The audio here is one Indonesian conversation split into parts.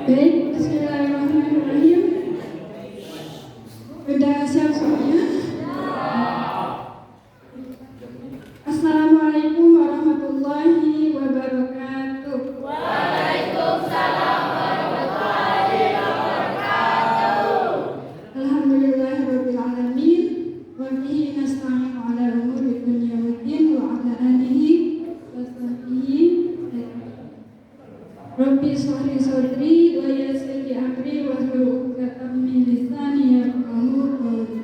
Baik, bismillahirrahmanirrahim. Sudah siap semuanya? Assalamualaikum warahmatullahi wabarakatuh. Waalaikumsalam warahmatullahi wabarakatuh. Alhamdulillahirabbil alamin wa bihi nasta'inu ala umuri dunya waddin wa ala alihi wa sahbihi. Rabbi shrah li sadri wa yassir li amri wahlul 'uqdatam min lisani yafqahu qawli.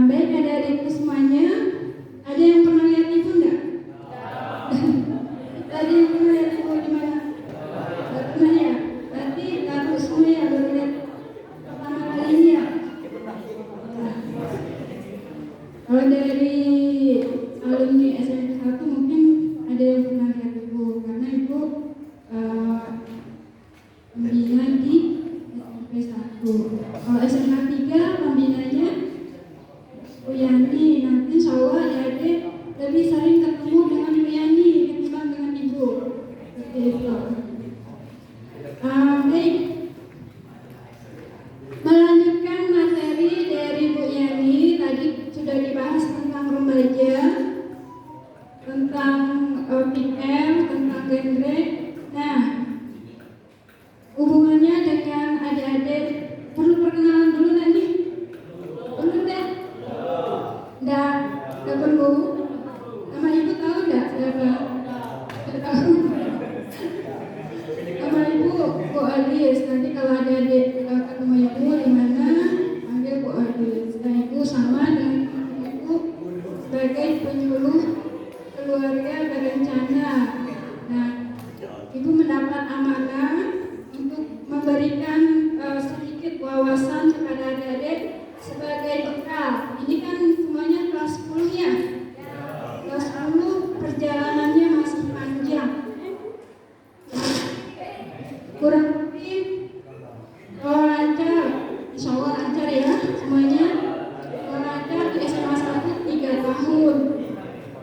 Baik adik-adikku semuanya, ada yang pernah lihat ibu enggak? Tadi yang pernah lihat ibu di mana? Pernah ya? Berarti taruh semua ya baru lihat pertama kali ini ya? Kalau dari alumni SMP 1 mungkin ada yang pernah lihat ibu, karena ibu pembina di SMP 1. Kalau SMA 3 pembinanya Bu Yani. Nanti insya Allah adik-adik lebih sering ketemu dengan Bu Yani ketimbang dengan ibu. Seperti itu. Baik, melanjutkan materi dari Bu Yani. Tadi sudah dibahas tentang remaja, tentang PR, tentang genre. Nah, hubungannya dengan adik-adik perlu perkenalan dulu nanti. Perlu deh? Enggak perlu. Nama ibu tahu enggak siapa? Enggak tahu. Nama ibu Bu Alis. Nanti kalau adik-adik ketemu ibu di mana, panggil Bu Alis. Dan ibu sama dengan ibu sebagai penyuluh keluarga berencana. Nah, ibu mendapat amanah untuk memberikan sedikit wawasan kepada adik-adik sebagai bekal. Ini kan semuanya kelas 10 ya. Kelas 10 perjalanannya masih panjang. Kurang lebih kalau lancar, insya Allah lancar ya semuanya. Kalau lancar di SMA 1 3 tahun.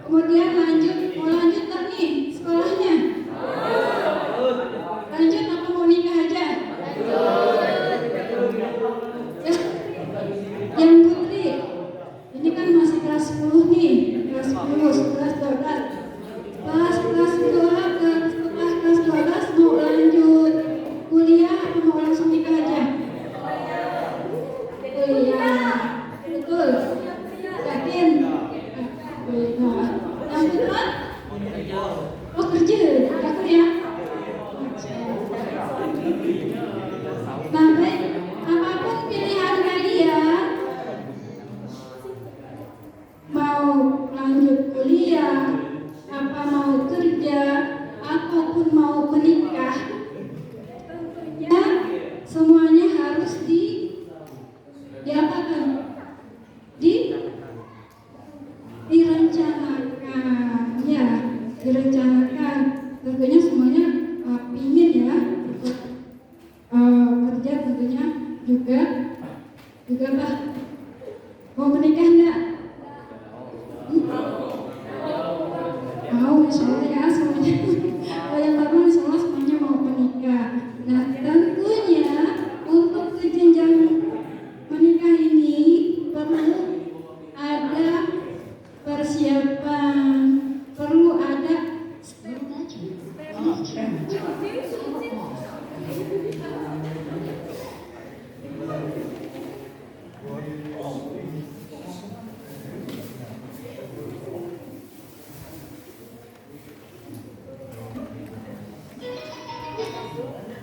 Kemudian mau lanjut tak nih sekolahnya? Lanjut apa mau nikah aja? Yang putri, ini kan masih kelas 10 nih, kelas 10, 11, 12. Kelas 2, setelah kelas 12 mau lanjut kuliah atau mau langsung nikah aja? Kuliah, betul? Yakin? Yang putra? Oh kerja, takut ya? Nah baik, apapun pilihan kalian, mau lanjut kuliah, apa mau kerja, ataupun mau menikah, tentunya semuanya harus diapakan? Direncanakan, ya, direncanakan. Tentunya semuanya pingin ya ikut kerja, tentunya juga bah mau menikah enggak? Mau, insya Allah ya semuanya. Kalau yang normal insya Allah semuanya mau menikah. Nah tentunya untuk ke jenjang menikah ini perlu ada persiapan, perlu ada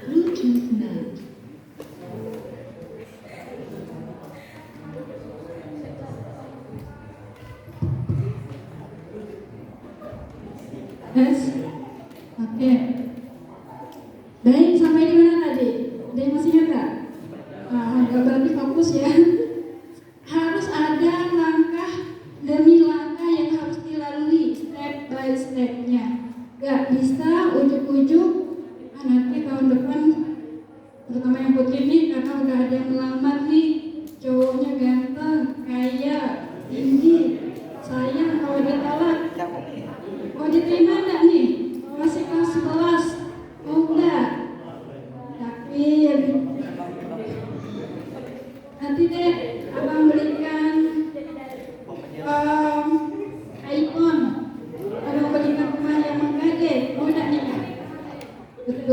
Bluetooth mode. Yes. Oke. Baik, sampai di mana tadi? Ada yang masih ingat? Nggak berarti fokus ya. Harus ada langkah demi langkah yang harus dilalui step by step-nya. Gak bisa ujuk-ujuk nanti tahun depan, terutama yang putri nih, karena udah ada yang melamar nih, cowoknya ganteng, kaya, tinggi, sayang, kalau ditolak mau diterima enggak nih? Masih kelas 11, mau enggak?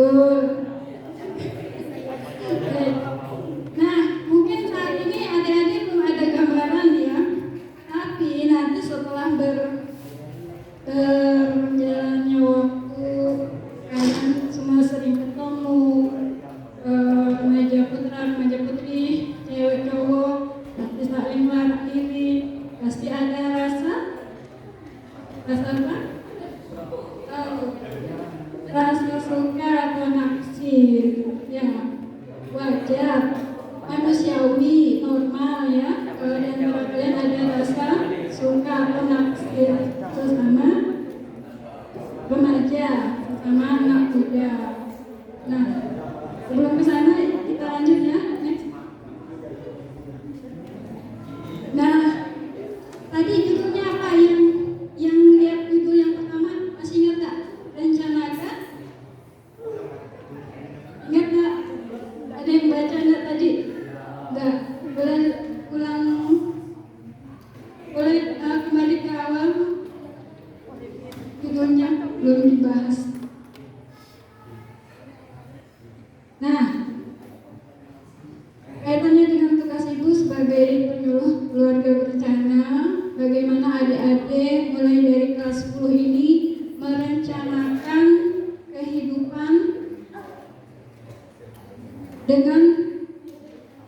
Betul. Nah, mungkin saat ini adik-adik belum ada gambaran ya. Tapi nanti setelah berjalannya waktu, kalian semua sering ketemu, remaja putra, remaja putri, cewek cowok, pasti saling melarang diri, pasti ada rasa apa? Rasa suka atau naksir, ya wajar, manusiawi, normal ya. Kalau di antara kalian ada rasa suka atau naksir sesama remaja, sesama anak muda. Nah, sebelum ke sana kita lanjut ya. Next. Nah, tadi judulnya apa yang lihat judul yang pertama masih ingat tak? Rencanakan. Ingat tak? Ada yang baca enggak tadi? Enggak. Boleh ulang? Boleh kembali ke awal? Judulnya belum dibahas. Nah, kaitannya dengan tugas ibu sebagai penyuluh keluarga berencana, bagaimana adik-adik mulai dari kelas 10 ini merencanakan kehidupan dengan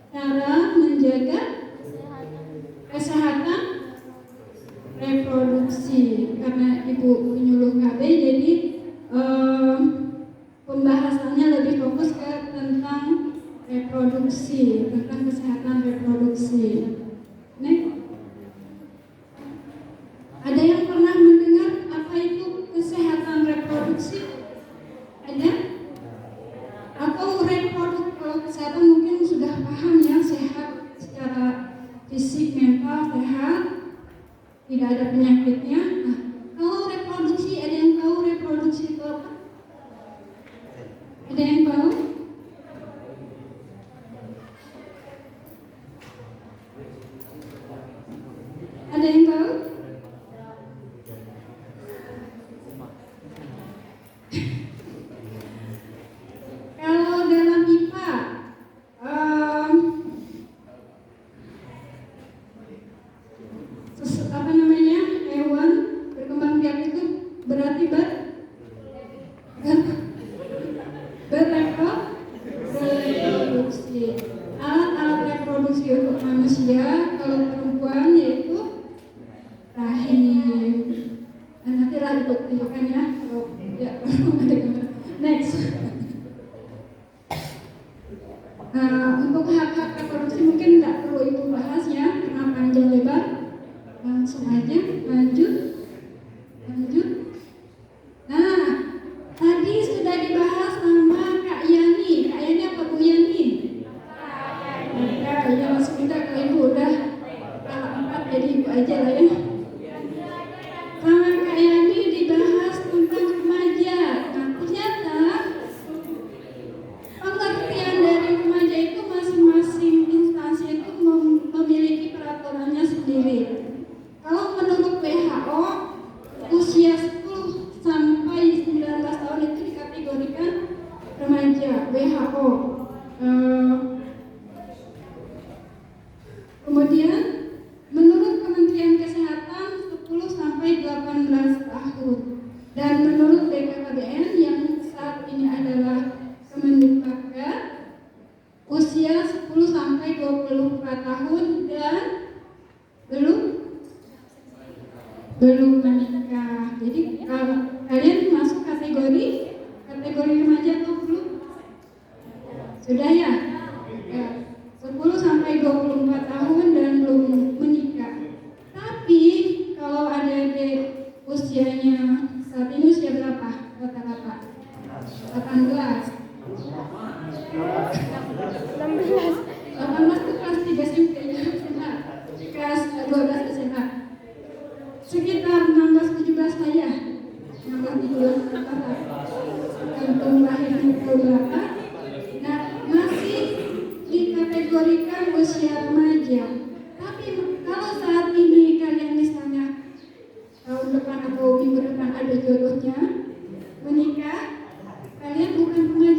cara menjaga kesehatan reproduksi. Karena ibu penyuluh KB, jadi pembahasannya lebih fokus ke tentang reproduksi, tentang kesehatan reproduksi. Next. Ada yang pernah mendengar apa itu kesehatan reproduksi? Ada? Atau kalau kesehatan mungkin sudah paham ya, sehat secara fisik, mental sehat, tidak ada penyakitnya. Nah, kalau reproduksi, ada yang tahu reproduksi itu apa? Ada yang tahu? Ada yang tahu? Kalau dalam IPA, apa namanya, hewan berkembang biak itu berarti bereproduksi. Alat-alat reproduksi untuk manusia, kalau perempuan yaitu rahim. Dan nantilah ibu tunjukkan ya. Ya, ada gambar. Next. Untuk hak-hak reproduksi mungkin tidak perlu ibu bahas ya, karena panjang lebar. Langsung aja lanjut. Nah, tadi sudah dibahas sama Kak Yani. Kak Yani apa Bu Yani? Ya langsung minta ke ibu, udah kalah 4 jadi ibu aja lah ya. Sama Kak Yani dibahas tentang remaja. Nah, ternyata pengertian dari remaja itu masing-masing instansi itu memiliki peraturannya sendiri. Kalau menurut WHO, usia 10 sampai 19 tahun itu dikategorikan remaja WHO. Kemudian menurut Kementerian Kesehatan 10 sampai 18 tahun. Dan menurut BKKBN yang saat ini adalah Kemendikbud, usia 10 sampai 24 tahun dan belum menikah. Jadi kalau kalian masuk kategori remaja atau belum? Sudah ya? 10 sampai 24 tahun dan belum menikah. Tapi kalau adik-adik usianya saat ini usia berapa rata-rata? 18. 18 itu kelas 3 SMP ya, kelas 12 SMA. Sekitar 16-17 lah ya. 16-17 gantung lahirnya berapa. Nah, masih dikategorikan usia remaja. Tapi kalau saat ini kalian misalnya tahun depan atau minggu depan ada jodohnya menikah, kalian bukan remaja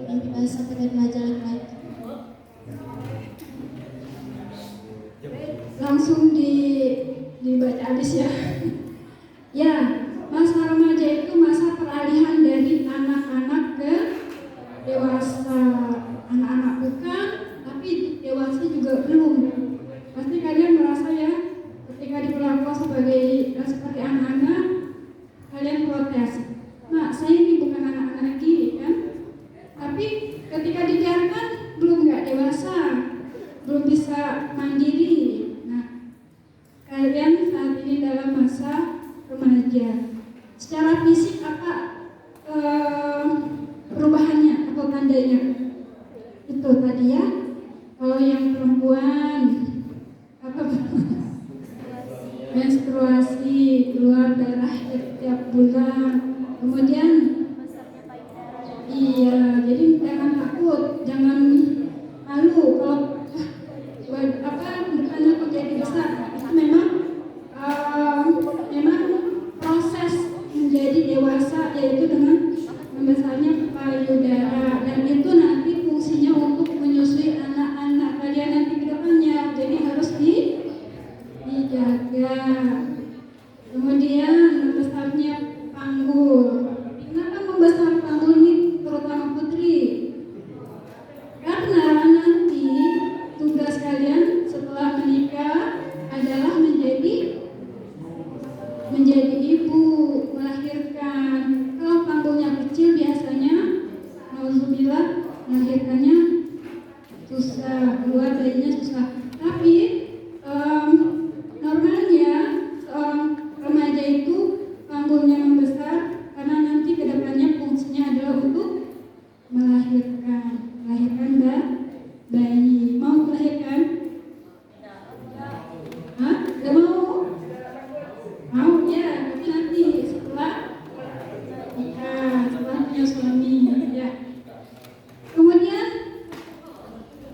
mimpi basah pada remaja laki-laki. Langsung dibaca habis ya. Ya, masa remaja itu masa peralihan dari anak-anak ke dewasa. Anak-anak bukan, tapi dewasa juga belum. Pasti kalian merasa ya, ketika diperlakukan seperti anak-anak, kalian protes. Nah, saya ini bukan anak-anak lagi, kan? Tapi ketika dibiarkan, nggak dewasa, belum bisa mandiri. Nah, kalian saat ini dalam masa remaja. Secara fisik apa perubahannya atau tandanya? Itu tadi ya. Kalau yang perempuan apa? Menstruasi, keluar darah setiap bulan. Kemudian iya, jadi jangan takut, jangan malu kalau bukannya kok jadi besar. Itu memang proses menjadi dewasa, yaitu dengan membesarnya payudara, dan itu nanti fungsinya untuk menyusui anak-anak kalian nanti ke depannya, jadi harus dijaga. Kemudian membesarnya panggul. Kenapa membesar panggul ini terutama putri? Karena nanti tugas kalian setelah menikah adalah menjadi ibu, melahirkan. Kalau panggulnya kecil biasanya nauzubillah melahirkannya susah, keluar bayinya susah. Tapi normalnya seorang remaja itu panggulnya membesar karena nanti kedepannya fungsinya adalah untuk melahirkan bayi. Mau melahirkan? Hah? Gak mau? Mau ya, tapi nanti setelah nikah, setelah punya suami ya. Kemudian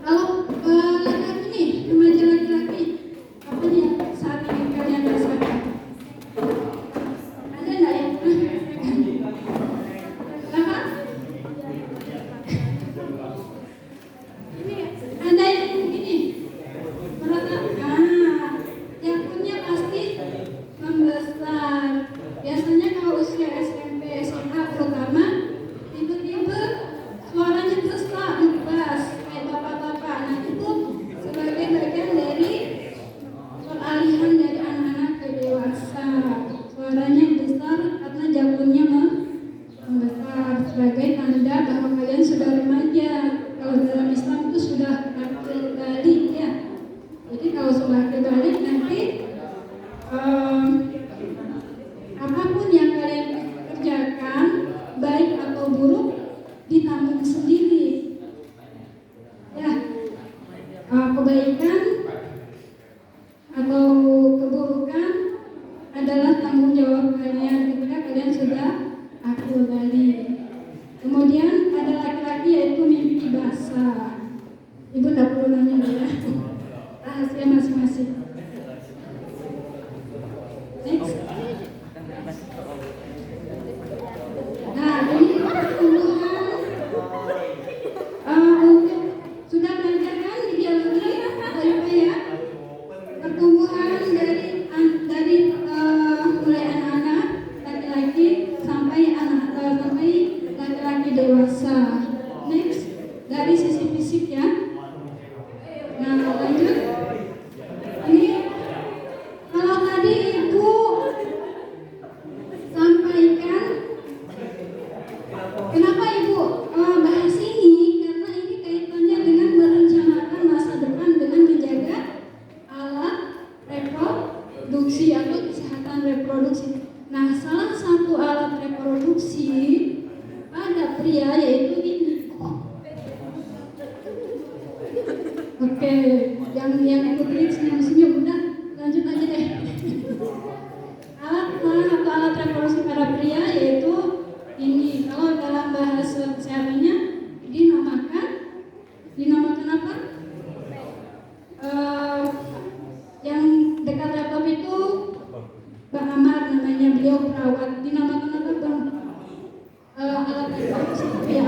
kalau laki-laki nih, remaja laki-laki, apa nih saat ini kalian rasakan? Ada nggak yang pernah merasakan? Apa? Ini ada yang begini merasa jantungnya pasti membesar. Biasanya kalau usia SMP, SMA terutama, tiba-tiba suaranya sesak, ngebas kayak bapak-bapak. Nah itu sebagai bagian dari peralihan dari anak-anak ke dewasa. Suaranya besar karena jantungnya membesar, sebagai tanda bahwa kalian sudah remaja. Kalau dalam Islam itu sudah akil balik ya. Jadi kalau sudah akil balik nanti apapun yang kalian kerjakan, baik atau buruk, ditanggung sendiri. Ya, kebaikan atau keburukan adalah tanggung jawab kalian ketika kalian sudah akil balik. Kemudian ada laki-laki yaitu mimpi basah. Ibu tidak perlu nanya ya, rahasia masing-masing. Next. Nah, ini pertumbuhan untuk sudah belajar kan di biologi ya? Pertumbuhan dari mulai anak-anak laki-laki sampai laki-laki dewasa. Next, dari sisi fisik ya. Nah, lanjut. Ini kalau tadi Ibu sampaikan, kenapa Ibu bahas ini? Karena ini kaitannya dengan merencanakan masa depan dengan menjaga alat reproduksi atau kesehatan reproduksi. Nah, salah satu alat reproduksi pada pria yaitu ini. Oke, yang putri senyum-senyum, udah lanjut aja deh. Salah satu alat reproduksi pada pria yaitu ini. Kalau dalam bahasa kesehatannya dinamakan apa? Yang dekat laptop itu Bang Amar namanya, beliau perawat. Dinamakan apa Bang? Alat reproduksi ya.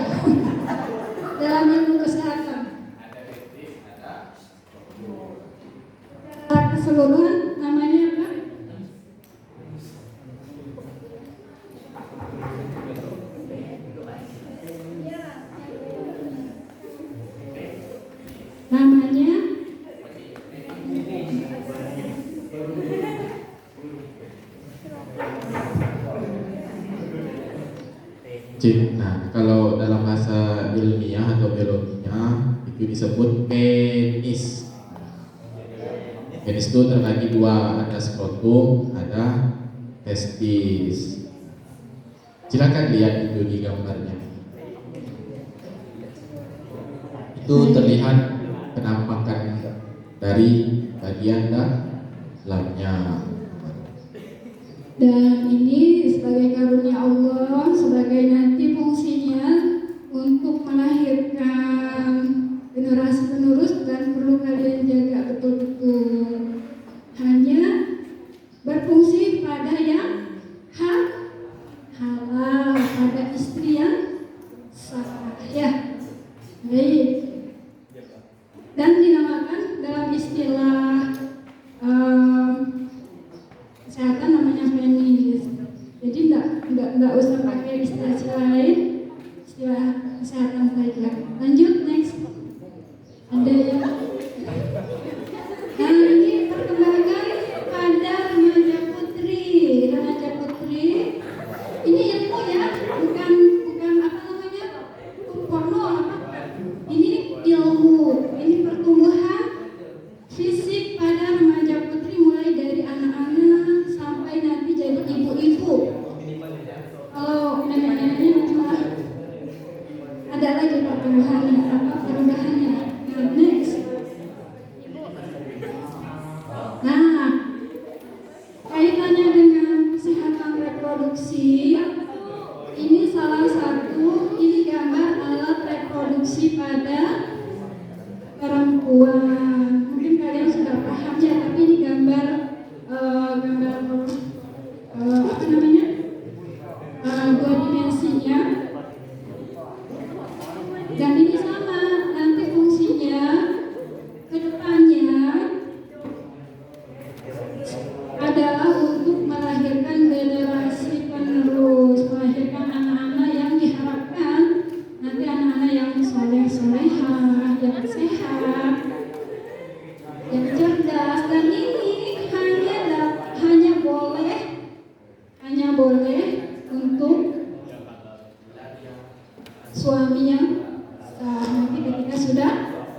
Namanya Nah, kalau dalam bahasa ilmiah atau biologinya itu disebut penis. Penis itu terbagi dua, ada skrotum, ada testis. Silakan lihat itu di gambarnya. Itu terlihat penampakan dari bagian dalamnya. dan ini sebagai karunia Allah, sebagai nanti fungsinya untuk melahirkan generasi penerus dan perlu kalian jaga betul-betul. Hanya berfungsi pada yang halal, pada istri yang sah, ya. Baik. Dan dinamakan dalam istilah kesehatan namanya penis. Jadi enggak usah pakai istilah lain, istilah kesehatan saja. Lanjut next. Ada yang nah ini perkembangan pada remaja putri. Remaja putri ini ilmu ya, bukan apa namanya porno apa. Ini ilmu, ini pertumbuhan fisik pada remaja putri mulai dari anak-anak sampai nanti jadi ibu-ibu. Kalau nenek-neneknya nanti malah ada lagi perubahannya. Nah, next. Nah, kaitannya dengan kesehatan reproduksi, ini salah satu, ini gambar alat reproduksi pada perempuan. Mungkin kalian sudah paham ya, tapi ini gambar apa namanya? Dua dimensinya. Dan ini sama, nanti fungsinya ke depannya adalah untuk melahirkan generasi penerus, melahirkan anak-anak yang diharapkan nanti anak-anak yang soleh-solehah, yang sehat, yang cerdas. Dan ini hanya boleh untuk suami yang sah nanti ketika sudah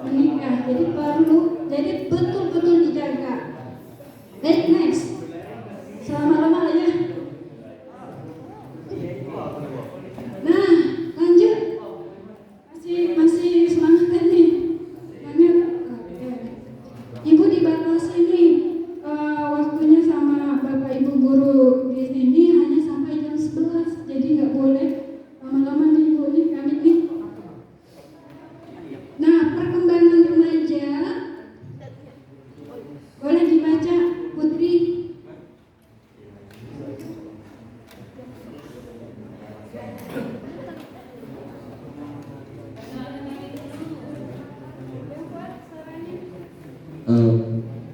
menikah. Jadi betul-betul dijaga. Baik, next. Selama-lama ya. Nah, lanjut. Masih semangat kan nih? Semangat. Oke. Ibu dibatasi nih waktunya sama Bapak Ibu guru di sini hanya sampai jam 11. Jadi nggak boleh lama-lama nih Ibu nih kami nih. Nah, perkembangan remaja boleh dibaca Putri.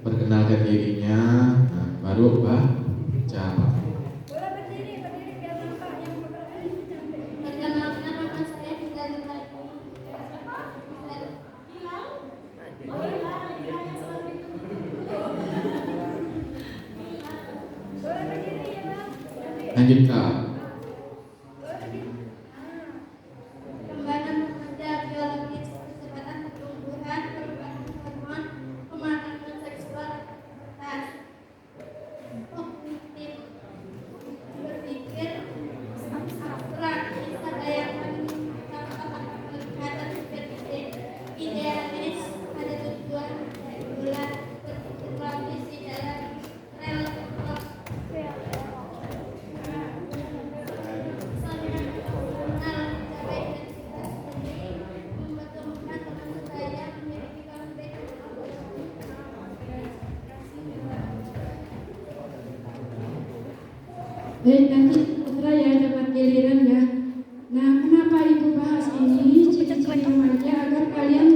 Perkenalkan dirinya, nah, baru baca. Perkenalkan nama saya Rizal Nurhadi. Lanjut Kak. Perkembangan remaja biologis, kecepatan pertumbuhan, perubahan hormon, pematangan seksual, aktivitas kognitif, berpikir abstrak, kesadaran penglihatan seperti idealis, ada tujuan, bulan, berpikir logis di dalam relevan. Baik, nanti setelah ya dapat giliran ya. Nah, kenapa Ibu bahas ini ciri-ciri remaja agar kalian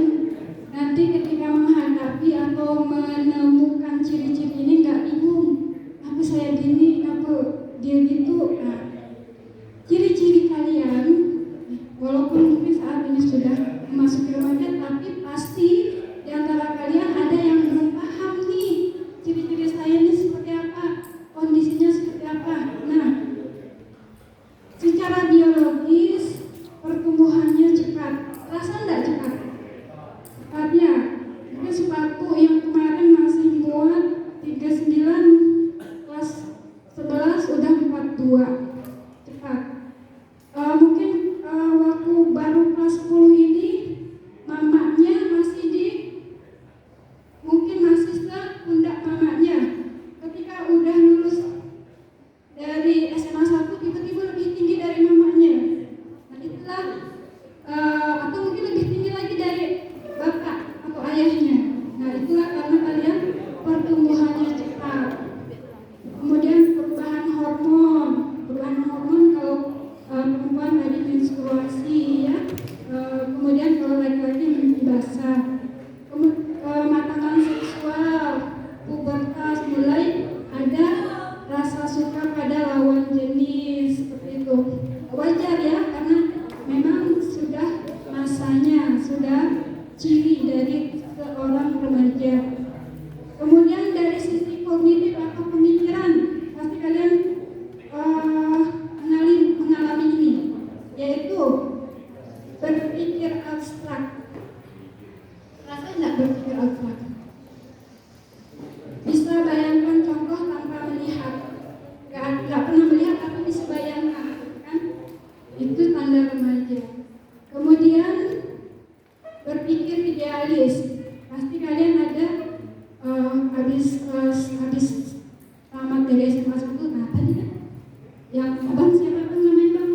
nanti ketika menghadapi atau menemukan ciri-ciri ini nggak bingung. Apa saya gini, apa dia gitu. Nah, ciri-ciri kalian walaupun mungkin saat ini sudah memasuki remaja, tapi pasti dewasa, kematangan seksual, pubertas, mulai ada rasa suka pada lawan jenis, seperti itu. Wajar ya, karena memang sudah masanya, sudah ciri dari seorang remaja. Kemudian dari sisi kognitif atau pemikiran, pasti kalian mengalami ini, yaitu berpikir abstrak. Rasa tidak berpikir abstrak? Bisa bayangkan contoh tanpa melihat, nggak pernah melihat tapi bisa bayangkan, kan? Itu tanda remaja. Kemudian berpikir idealis, pasti kalian ada habis tamat dari SMA 1, apa nih? Yang abang siapa bang namanya bang?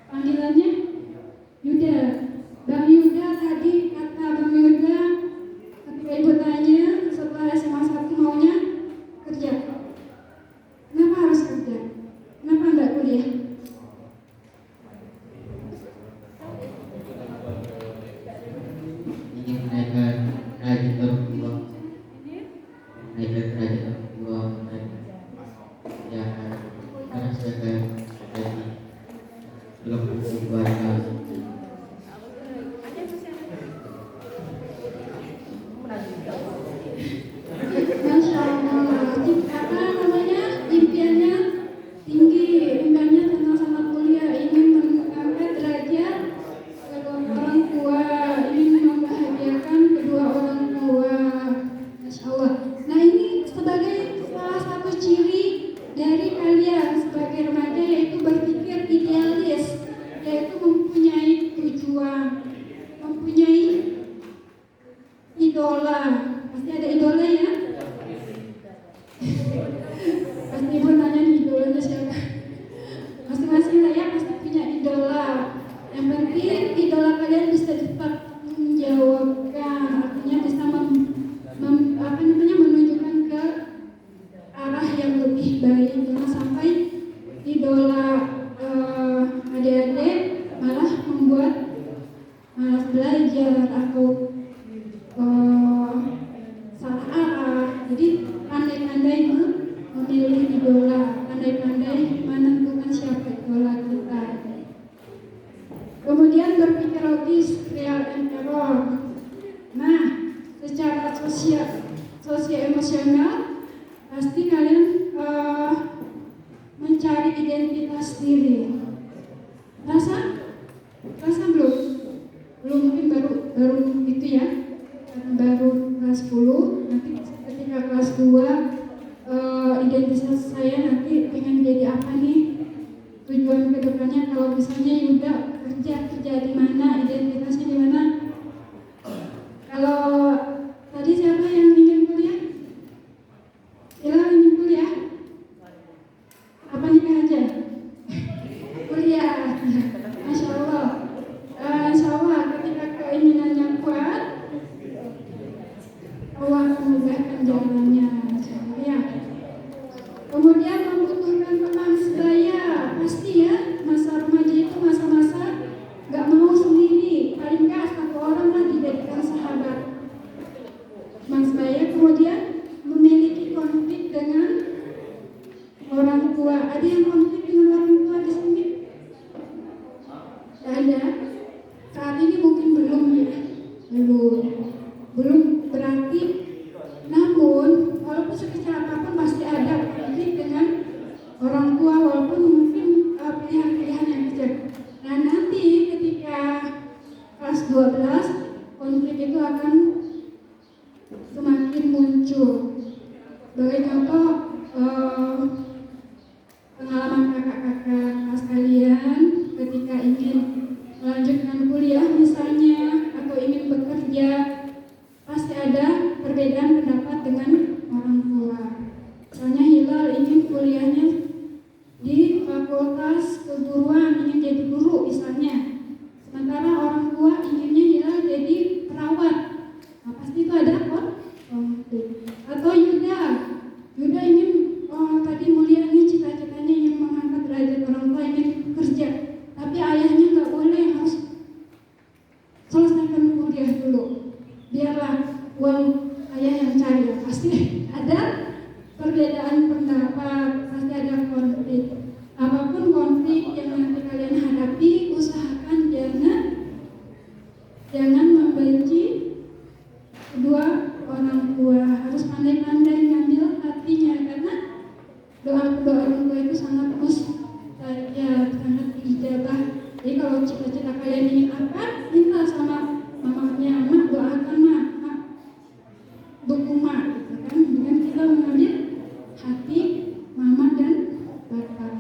Panggilannya Yuda. Bang Yuda tadi kata Bang Yuda ketika ibu tanya setelah SMA 1 maunya kerja. Kenapa harus kerja? Kenapa enggak kuliah? Ingin menaikkan derajat orang tua, menaikkan derajat orang tua, ya karena saya kan jadi belum keluarga. Masya Allah, apa namanya, impiannya tinggi, impiannya tenang sama kuliah, ingin mengangkat derajat orang tua, ingin membahagiakan kedua orang tua. Masya Allah. Nah ini sebagai salah satu ciri dari kalian sebagai remaja, yaitu berpikir idealis, yaitu mempunyai tujuan, mempunyai idola. Pasti ada idola ya? Pasti ibu nanya nih idolanya siapa? Masing-masing lah ya, pasti punya idola. Yang penting idola kalian bisa dipertanggungjawabkan, artinya bisa menunjukkan ke arah yang lebih baik. Jangan sampai idola adik-adik malah membuat malas belajar atau salah arah. Jadi pandai-pandai memilih idola, pandai-pandai menentukan siapa idola kita. Kemudian berpikir logis, trial and error. Nah, secara sosio-emosional pasti kalian mencari identitas diri. Rasa belum mungkin baru itu ya, baru kelas 10. Nanti ketika kelas 2 identitas saya nanti pengen jadi apa nih, tujuan kedepannya. Kalau misalnya Yuda kerja di mana, identitasnya di mana. Kalau tadi siapa yang ingin kuliah? Ila ingin kuliah? Apa nikah aja? Kuliah. Masya Allah. Insya Allah ketika keinginannya kuat, Allah akan memudahkan jalannya. Masya Allah ya. Kemudian membutuhkan teman sebaya, pasti ya. Masa remaja itu masa-masa gak mau sendiri, paling gak satu orang lah dijadikan sahabat, teman sebaya. Kemudian memiliki konflik dengan orang tua. Ada yang konflik dengan orang tua di sini? Gak ada. Saat ini mungkin belum ya, belum berarti. Namun walaupun sekecil apapun pasti ada konflik dengan orang tua, walaupun mungkin pilihan-pilihan yang kecil. Nah nanti ketika kelas 12 konflik itu akan semakin muncul. Sebagai contoh pengalaman kakak-kakak kelas kalian ketika ingin melanjutkan kuliah misalnya, atau ingin bekerja, pasti ada perbedaan pendapat dengan orang tua. Misalnya Hilal ingin kuliahnya di fakultas keguruan, ingin jadi guru misalnya, sementara orang tua inginnya Hilal jadi perawat. Nah, pasti itu ada konflik. Atau Yuda ingin kuliah dulu. Biarlah uang ayah yang cari, pasti ada perbedaan pendapat, pasti ada konflik. Apapun konflik yang nanti kalian hadapi, usahakan jangan membenci kedua orang tua. Harus pandai-pandai ngambil hatinya, karena doa kedua orang tua itu sangat mustajab, sangat diijabah. Jadi kalau cita-cita kalian ingin apa, minta sama mamanya, mak doakan mak dukung mak, gitu kan? Dengan kita mengambil hati mama dan bapak.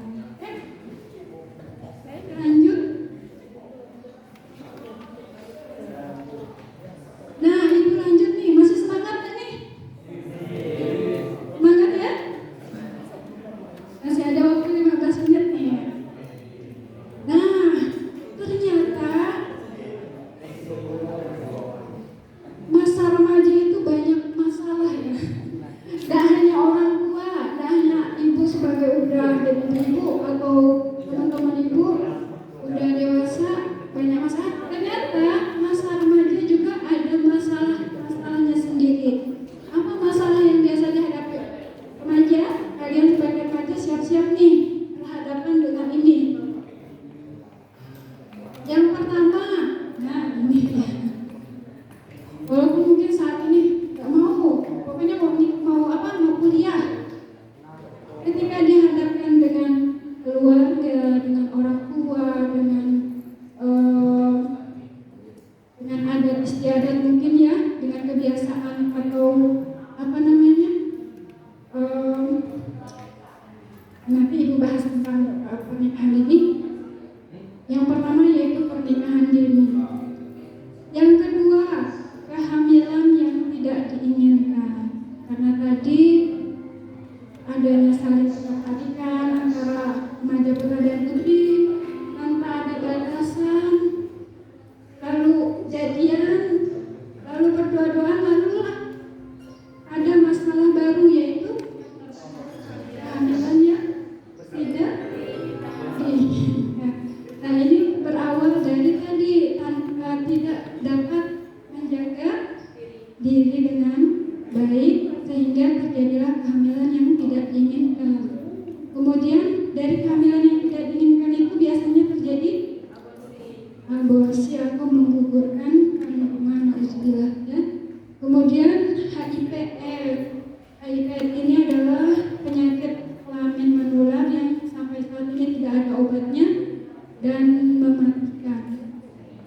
Lanjut. Nah, ibu lanjut nih, masih semangat gak nih? Semangat ya? Masih ada waktu 15 menit nih. Nah, ternyata masa remaja itu banyak masalah ya. Tidak hanya orang tua, tidak hanya ibu sebagai udah jadi ibu atau teman-teman ibu udah dewasa banyak masalah. Ternyata masa remaja juga ada masalahnya sendiri. Apa masalah yang biasa dihadapi remaja? Kalian sebagai remaja siap-siap nih berhadapan dengan ini. Yang pertama, nah ini ya. Walaupun mungkin saat ini nggak mau, pokoknya mau kuliah. Ketika dihadapkan dengan keluarga, dengan orang tua, dengan adat istiadat mungkin ya, dengan kebiasaan atau apa namanya, nanti ibu bahas tentang pernikahan ini. Yang pertama yaitu pernikahan dini. Yang kedua, kehamilan yang tidak diinginkan. Karena tadi adanya saling ketertarikan antara remaja putra dan putri tanpa ada batasan, lalu jadian, lalu berdoa-doaan, lalu ada masalah baru yaitu kehamilan yang tidak diinginkan. Nah, ini berawal dari tadi tidak dapat menjaga diri dengan baik sehingga terjadilah kehamilan yang tidak diinginkan. Kemudian dari kehamilan yang tidak diinginkan itu biasanya terjadi aborsi atau menggugurkan kandungan, nauzubillah ya. Kemudian HIV ini adalah penyakit kelamin menular yang sampai saat ini tidak ada obatnya dan mematikan.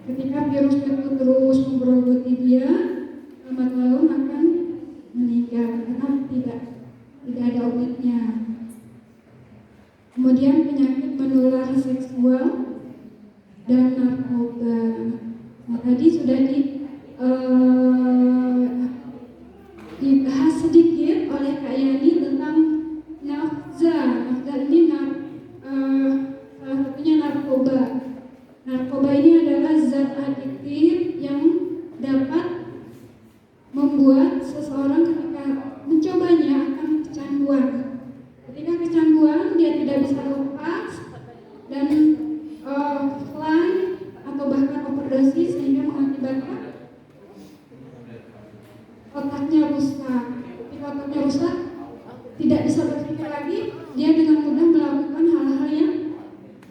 Ketika virus itu terus menggerogoti dia, lambat laun akan meninggal karena tidak ada obatnya. Kemudian penyakit menular seksual dan narkoba. Nah, tadi sudah dibahas sedikit oleh Kak Yani tentang nafza. Nafza ini salah satunya narkoba. Narkoba ini adalah zat adiktif yang dapat membuat seseorang ketika mencobanya akan kecanduan. Ketika kecanduan dia tidak bisa lepas dan fly atau bahkan overdosis sehingga mengakibatkan otaknya rusak. Ketika otaknya rusak, tidak bisa berpikir lagi, dia dengan mudah melakukan hal-hal yang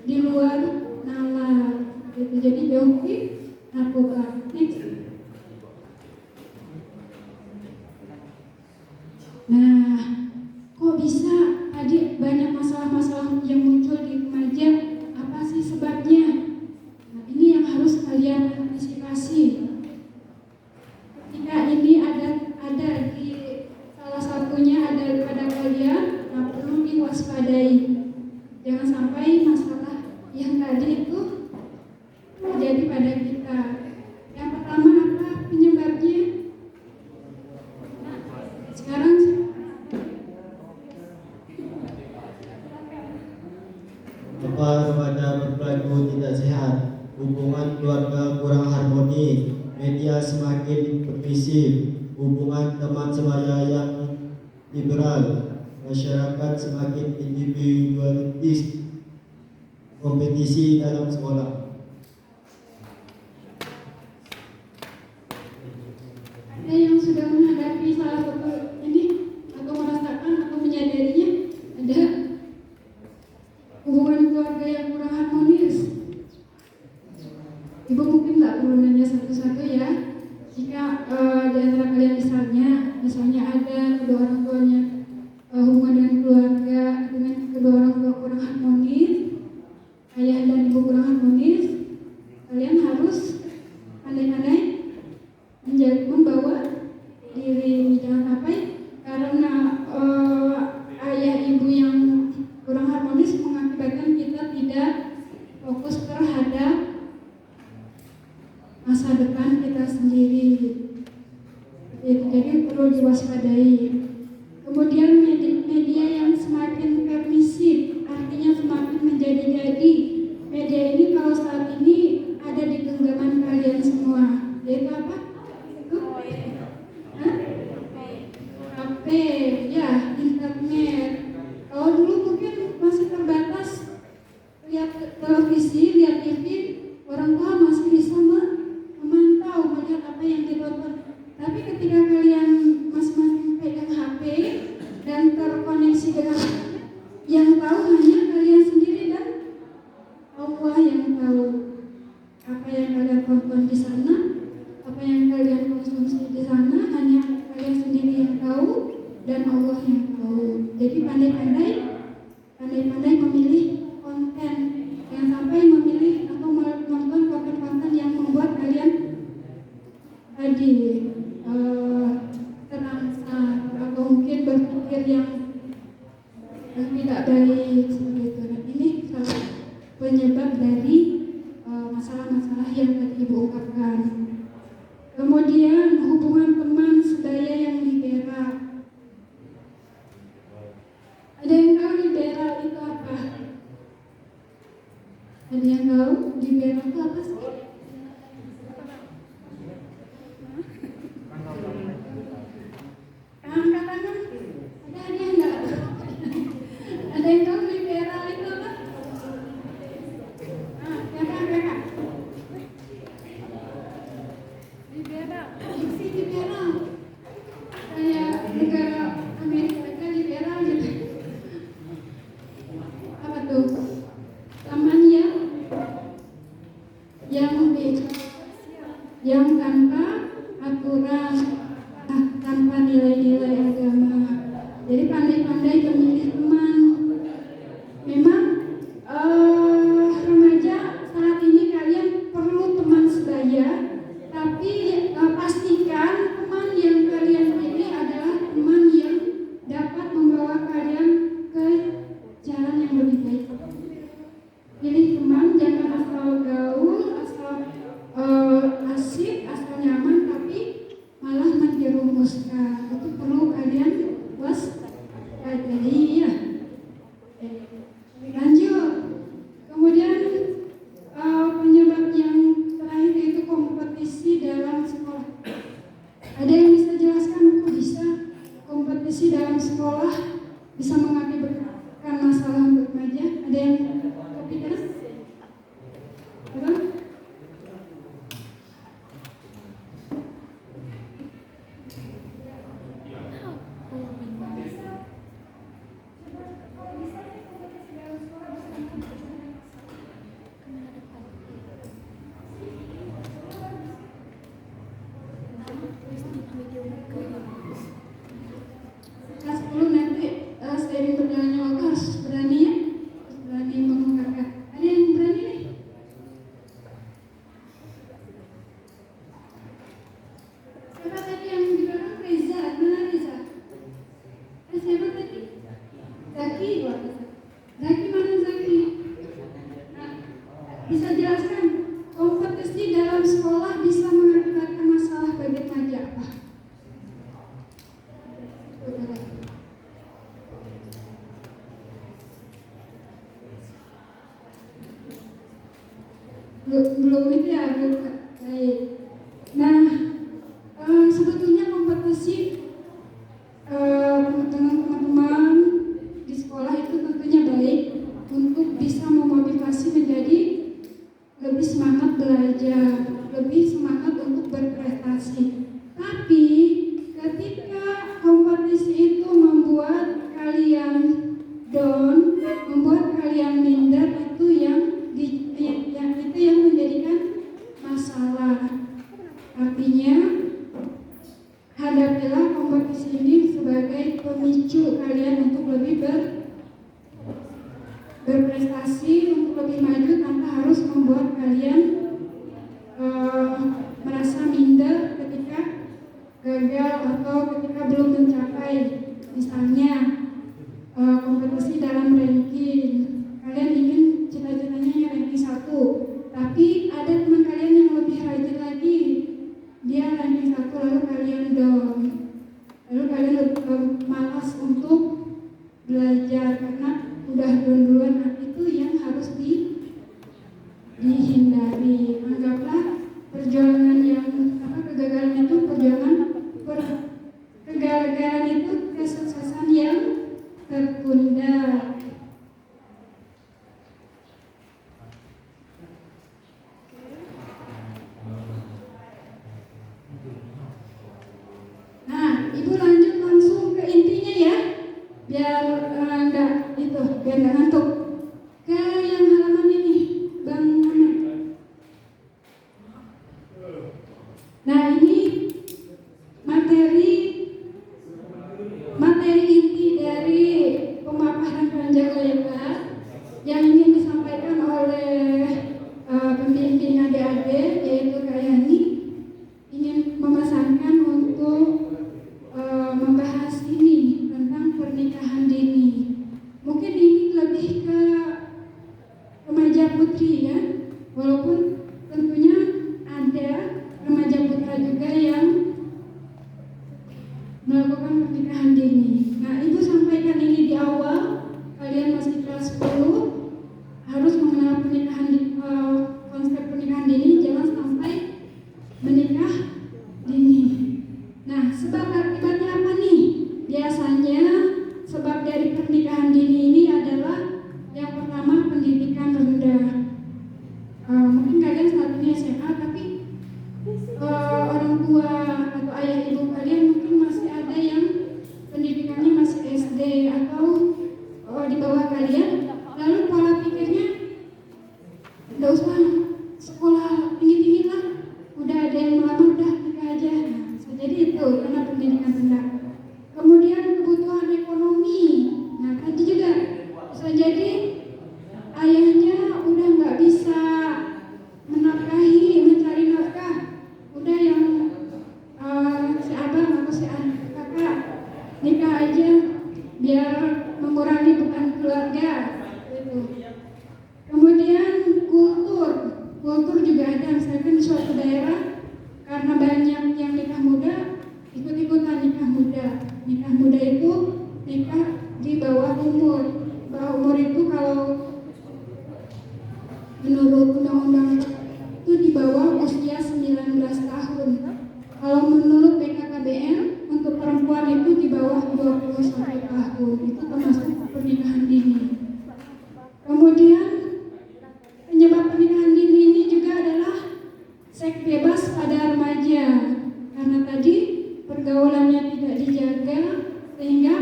di luar nalar. Gitu. Jadi jauhi narkoba. Next. Nah, kok bisa tadi banyak masalah-masalah yang muncul di remaja? Apa sih sebabnya? Nah, ini yang harus kalian antisipasi. Ketika ini ada di salah satunya ada pada kalian, nah perlu diwaspadai. Jangan sampai masalah yang tadi itu terjadi pada kita. Yang pertama apa penyebabnya? Sekarang apa remaja berperilaku tidak sehat, hubungan keluarga kurang harmoni, media semakin permisif, hubungan teman sebaya yang liberal, masyarakat semakin individualis, kompetisi dalam sekolah. sudah menghadapi salah satu ini atau merasakan atau menyadarinya ada hubungan keluarga yang kurang harmonis? Ibu mungkin nggak perlu nanya satu-satu ya. Jika di antara kalian misalnya ada kedua orang tuanya hubungan dengan keluarga dengan kedua orang tua kurang harmonis, ayah dan ibu kurang harmonis, kalian harus pandai-pandai membawa diri, jangan sampai karena ayah ibu yang kurang harmonis mengakibatkan kita tidak fokus terhadap masa depan kita sendiri. Jadi perlu diwaspadai. Kemudian media yang semakin permisif, artinya semakin menjadi-jadi. Media ini kalau saat ini ada di genggaman kalian semua, yaitu apa? Itu? HP, ya, internet. Kalau dulu mungkin masih terbatas lihat televisi, lihat TV, orang tua masih bisa memantau, melihat apa yang ditonton. Tapi ketika kalian masing-masing pegang HP dan terkoneksi dengan yang tahu hanya kalian sendiri dan Allah yang tahu apa yang kalian tonton di sana, apa yang kalian konsumsi di sana, hanya kalian sendiri yang tahu dan Allah yang tahu. Jadi pandai-pandai memilih konten, yang sampai memilih atau menonton konten-konten yang membuat kalian tadi terangsang atau mungkin berpikir yang tidak baik seperti itu. Dan ini salah penyebab dari masalah-masalah yang tadi Ibu ungkapkan. Kemudian hubungan teman sebaya yang liberal. Ada yang tahu liberal itu apa? Ada yang tahu liberal itu apa sih? Angkat tangan. Ada yang enggak? Ada yang tahu liberal itu apa? Siapa mereka? Liberal. Isi liberal. Kayak negara Amerika liberal gitu. Apa tuh? Teman yang tanpa aturan, tanpa nilai-nilai agama. Jadi pandai-pandai memilih teman. Memang remaja saat ini kalian perlu teman sebaya, tapi pastikan teman yang kalian pilih adalah teman yang dapat membawa kalian ke jalan yang lebih baik. Pilih teman, jangan asal gaul, asal asik, asal nyaman, tapi malah menjerumuskan. Itu perlu kalian waspadai ya. Lanjut. Kemudian penyebab yang terakhir itu kompetisi dalam sekolah. Ada yang bisa jelaskan kok bisa kompetisi dalam sekolah bisa mengakibatkan masalah untuk remaja? Ada yang kepikiran? Apa? Kelas 10 nanti seiring berjalannya waktu harus berani ya, harus berani mengungkapkan. Ada yang berani nih? Siapa tadi yang di belakang? Reza, mana Reza? Siapa tadi? Zaki, luar biasa. Zaki mana Zaki? Nah, bisa jelaskan kompetisi dalam sekolah bisa mengakibatkan masalah bagi remaja apa? Belum itu ya, belum baik. Nah, sebetulnya kompetisi dengan teman-teman di sekolah itu tentunya baik untuk bisa memotivasi menjadi lebih semangat belajar, lebih semangat untuk berprestasi. Tapi ketika kompetisi itu membuat kalian down, membuat kalian minder, itu yang menjadikan masalah. Artinya, hadapilah kompetisi ini sebagai pemicu kalian untuk lebih berprestasi, untuk lebih maju tanpa harus membuat kalian merasa minder ketika gagal atau ketika belum mencapai, misalnya kompetisi dalam ranking. Kalian ingin cita-citanya ranking 1, tapi ada teman kalian yang lebih rajin lagi, dia ranking 1, lalu kalian down, lalu kalian malas untuk belajar karena udah duluan. Nah, itu yang harus dihindari. Anggaplah perjuangan kegagalan itu kegagalan itu kesuksesan yang tertunda. Nah, Ibu lanjut langsung ke intinya ya, biar nggak ngantuk. Ke yang halaman ini, Bang Ahmad. Nah, ini materi inti dari pemaparan panjang lebar yang ingin disampaikan oleh pembimbing adik-adik, yaitu Kak Yani, ingin memesankan untuk membahas ini tentang pernikahan dini. Mungkin ini lebih ke remaja putri ya, walaupun tentunya ada remaja putra juga yang melakukan pernikahan dini. Nah, Ibu sampaikan ini di awal, kalian masih kelas 10 harus mengenal konsep pernikahan dini, jangan sampai menikah dini. Nah, sebab akibatnya apa nih? Biasanya sebab dari pernikahan dini ini adalah yang pertama, pendidikan rendah. Mungkin kalian saat ini SMA, tapi orang tua atau ayah ibu kalian mungkin masih ada yang pendidikannya masih SD atau di bawah kalian, lalu pola pikirnya nggak usah sekolah tinggi-tinggi lah, udah ada yang melamar udah nikah aja. Nah, bisa jadi itu karena pendidikan rendah. Kemudian kebutuhan ekonomi. Nah, tadi juga bisa jadi ayahnya udah nggak bisa mencari nafkah, udah yang si abang atau si kakak nikah aja biar mengurangi beban keluarga gitu. Kemudian kultur juga ada, misalkan di suatu daerah karena banyak yang nikah muda, ikut-ikutan nikah muda. Nikah muda itu nikah di bawah umur. Bawah umur itu kalau menurut undang-undang itu di bawah usia 19 tahun. Kalau menurut BKKBN untuk perempuan itu di bawah 21 tahun. Itu termasuk pernikahan dini. Kemudian penyebab pernikahan dini ini juga adalah seks bebas pada remaja. Karena tadi pergaulannya tidak dijaga sehingga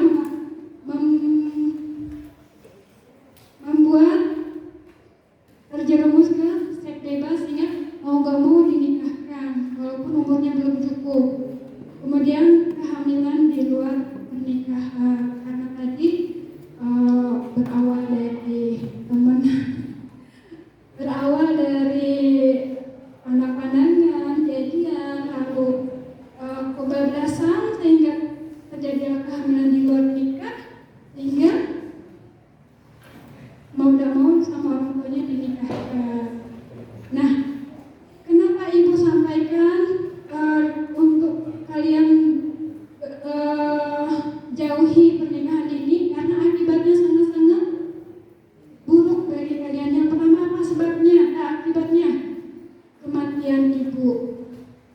membuat terjerumus ke seks bebas sehingga mau gak mau dinikahkan walaupun umurnya belum cukup. Kemudian kehamilan di luar pernikahan karena tadi berawal dari anak pandangan, jadian, lalu kebablasan sehingga terjadi kehamilan di luar nikah, sehingga mau tidak mau sama orang tuanya dinikahkan. Nah, kenapa Ibu sampaikan untuk kalian jauhi pernikahan dini? Karena akibatnya sangat-sangat buruk bagi kalian. Yang pertama apa sebabnya? Akibatnya kematian ibu.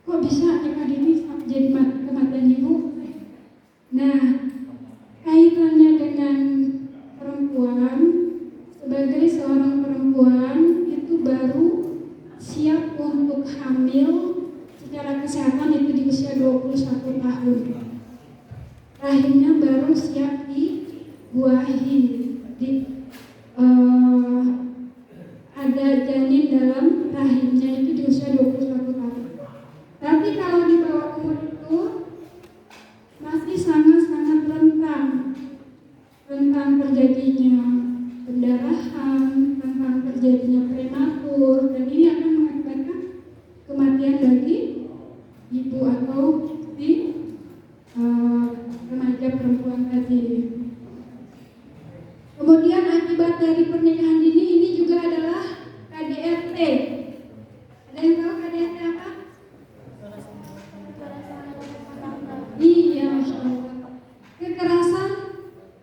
Kok bisa nikah dini jadi kematian ibu? Nah, kaitannya dengan perempuan, sebagai seorang perempuan itu baru siap untuk hamil secara kesehatan itu di usia 21 tahun. rahimnya baru siap dibuahi, eh, ada janin dalam rahimnya itu di usia 21 tahun. Tapi kalau di bawah umur itu masih sangat-sangat rentan terjadinya pendarahan, rentan terjadinya prematur, dan ini akan mengakibatkan kematian bagi ibu atau si remaja perempuan tadi. Kemudian akibat dari pernikahan dini ini juga adalah KDRT. Ada yang tahu KDRT apa? Iya, Masya Allah. Kekerasan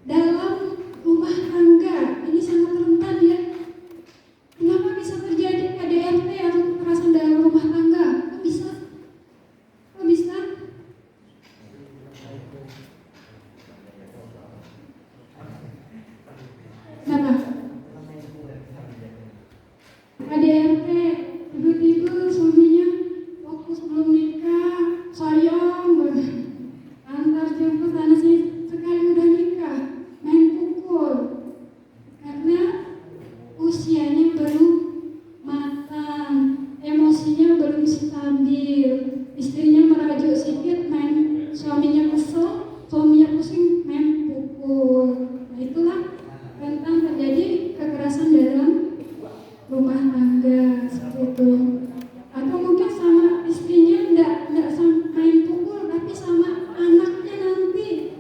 dalam rumah tangga ini sangat rentan ya. Kenapa bisa terjadi KDRT atau kekerasan dalam rumah tangga? Kok bisa? Kenapa? KDRT, tiba-tiba suaminya waktu sebelum nikah sayang banget, antar jemput sana sini, sekali udah nikah main pukul karena usianya belum matang, emosinya belum stabil, istrinya merajuk sedikit main, suaminya kesel, suaminya pusing main pukul. Nah itulah rentan terjadi kekerasan dalam rumah tangga seperti itu. Atau mungkin sama istrinya enggak sama main pukul, tapi sama anaknya nanti,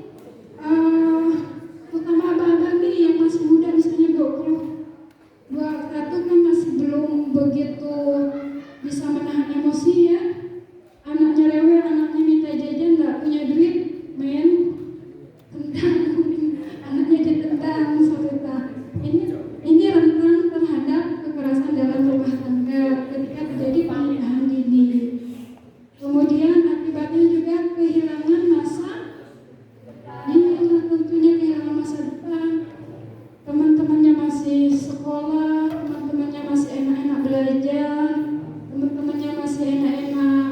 terutama abang-abang nih yang masih muda, misalnya 21 kan masih belum begitu bisa menahan emosi ya. Anaknya rewel, anaknya minta jajan, enggak punya duit, main tendang, anaknya ditendang seperti itu. Ini rentan terhadap kekerasan dalam rumah tangga ketika terjadi pernikahan dini. Kemudian akibatnya juga kehilangan masa, tentunya kehilangan masa depan. Teman-temannya masih sekolah, teman-temannya masih enak-enak belajar, teman-temannya masih enak-enak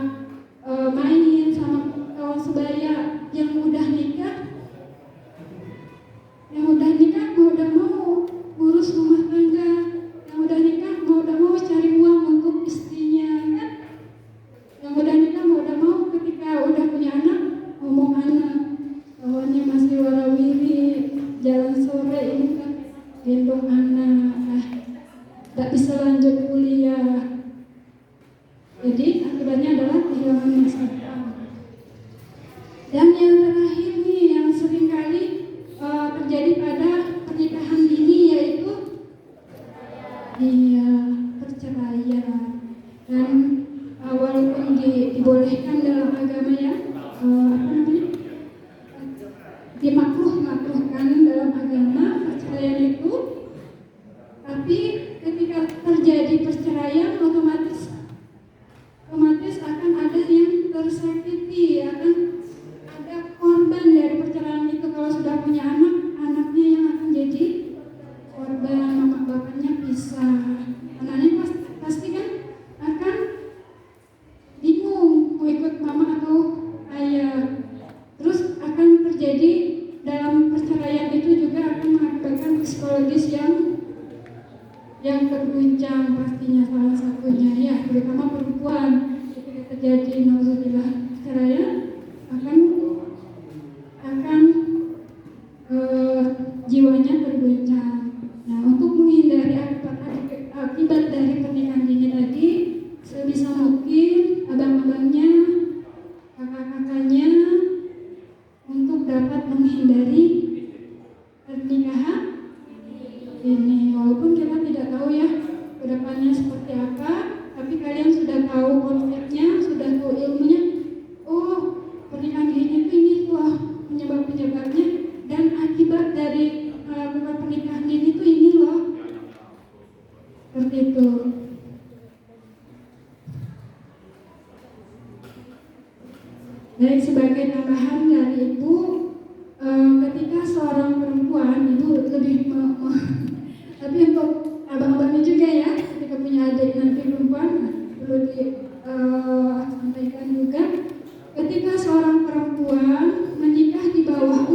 main sama kawan sebaya. Yang udah nikah mau udah mau ngurus rumah tangga, yang udah nikah mau udah mau cari uang untuk istrinya kan, yang udah nikah mau udah mau ketika udah punya anak ngomong anak, kawannya masih warawiri jalan sore ini kan gendong anak, gak bisa lanjut kuliah. Jadi akibatnya adalah kehilangan masa depan. Dan yang terakhir nih yang seringkali terjadi pada pernikahan dini yaitu perceraian. Dan walaupun dibolehkan dalam agama ya, dimakruhkan dalam agama perceraian itu, tapi ketika terjadi perceraian otomatis akan ada yang tersakiti, akan ada korban dari perceraian itu. Kalau sudah punya anak, anaknya yang akan jadi korban, mama bapaknya pisah. Anaknya pasti kan akan bingung mau ikut mama atau ayah. Terus akan terjadi dalam perceraian itu juga akan mengakibatkan psikologis yang terguncang pastinya, salah satunya ya, terutama perempuan ketika terjadi nauzubillah perceraian akan jiwanya terguncang. Nah, untuk menghindari akibat dari pernikahan dini tadi, sebisa mungkin abang-abangnya, kakak-kakaknya untuk dapat menghindari pernikahan ini. Walaupun kita tidak tahu ya kedepannya seperti apa, tapi kalian sudah tahu konsepnya, sudah tahu ilmunya. Oh, pernikahan dini itu ini loh penyebab-penyebabnya, dan akibat dari melakukan pernikahan dini itu ini loh, seperti itu. Baik, sebagai tambahan dari Ibu, ketika seorang perempuan, Ibu lebih tapi untuk abang-abangnya juga ya, ketika punya adik nanti perempuan, perlu disampaikan juga, ketika seorang perempuan menikah di bawah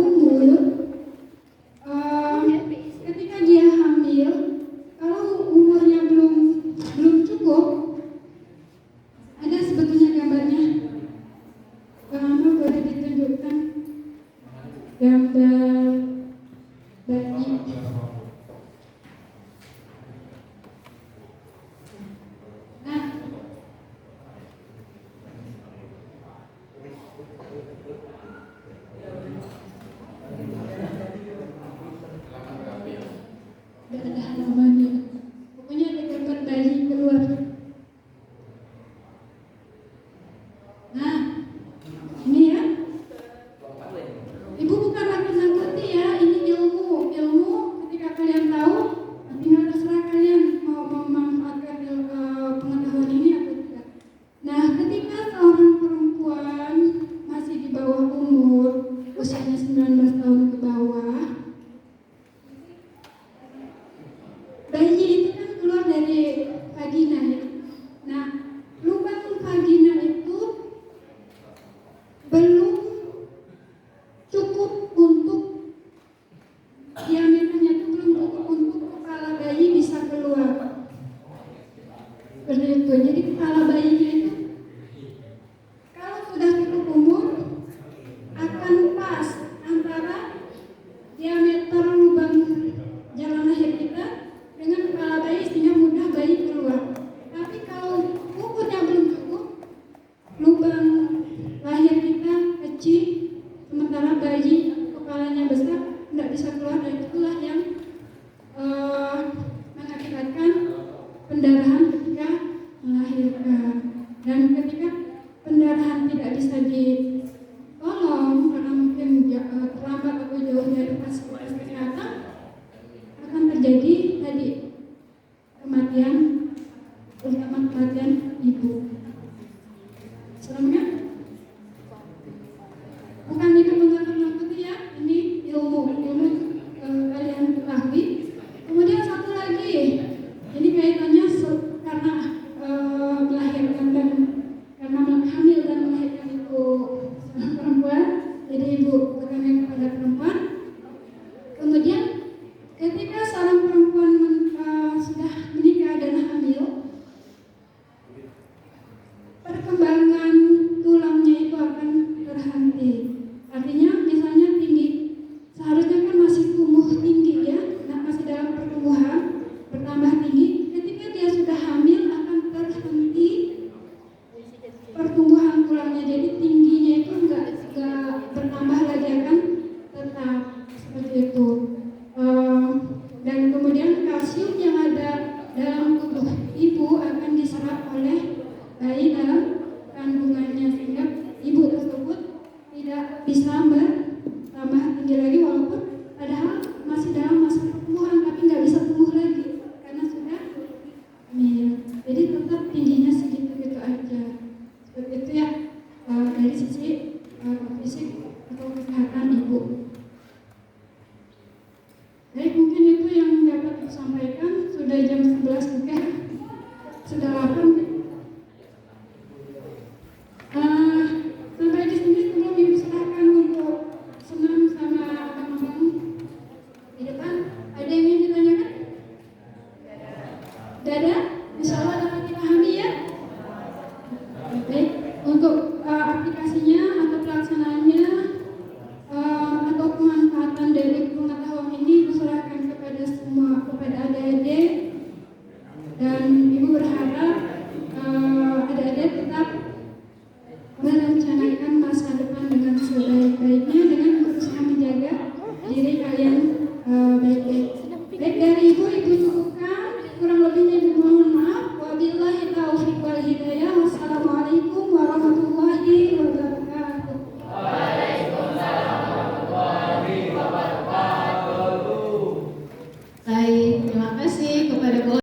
lahir kita kecil, sementara bayi kepalanya besar tidak bisa keluar, dan itulah yang mengakibatkan pendarahan ketika melahirkan. Dan ketika pendarahan tidak bisa ditolong karena mungkin terlambat atau jauh dari fasilitas kesehatan, akan terjadi tadi kematian, terutama kematian ibu. Serem kan? Bukan itu menakut-nakuti ya, ini ilmu kalian ketahui. Kemudian satu lagi, ini kaitannya karena melahirkan dan karena hamil dan melahirkan itu seorang perempuan, jadi ibu bertanya kepada perempuan. Kemudian ketika seorang perempuan sudah menikah dan hamil, perkembangan tulangnya itu akan terhenti. Artinya misalnya tinggi, seharusnya kan masih tumbuh tinggi ya, masih dalam pertumbuhan, bertambah tinggi. Ketika dia sudah hamil akan terhenti pertumbuhan tulangnya, jadi tingginya itu enggak bertambah lagi, akan tetap seperti itu. Dan kemudian kalsium yang ada dalam tubuh ibu akan diserap oleh bayi dalam kandungannya, sehingga ibu tersebut tidak bisa bertambah tinggi lagi, walaupun padahal masih dalam masa pertumbuhan, tapi nggak bisa tumbuh lagi karena sudah hamil. Jadi tetap tingginya segitu-gitu aja. Seperti itu ya, dari sisi fisik atau kesehatan ibu. Baik, mungkin itu yang dapat saya sampaikan. Sudah jam 11 juga, sudah lapar. Sampai di sini sebelum ibu silakan untuk senam sama abang-abang di depan. Ada yang ingin ditanyakan? Dada? Insya Allah dapat dipahami ya. Baik, untuk aplikasinya atau pelaksanaannya atau pemanfaatan dari pengetahuan ini diserahkan kepada semua, kepada adik-adik dan